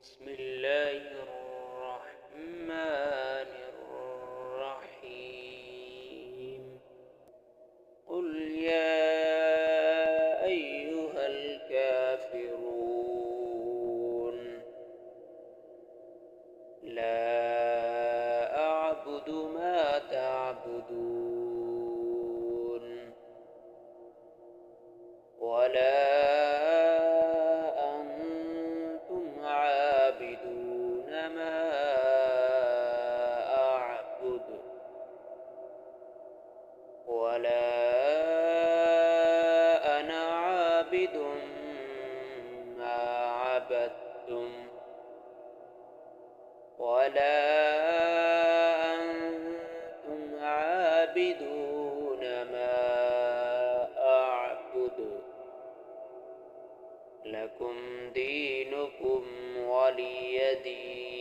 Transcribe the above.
بسم الله الرحمن الرحيم. قل يا أيها الكافرون لا أعبد ما تعبدون ولا أنتم عابدون ما أعبد ولا أنا عابد ما عبدتم ولا أنتم عابدون ما أعبد لكم دينكم ولي دين.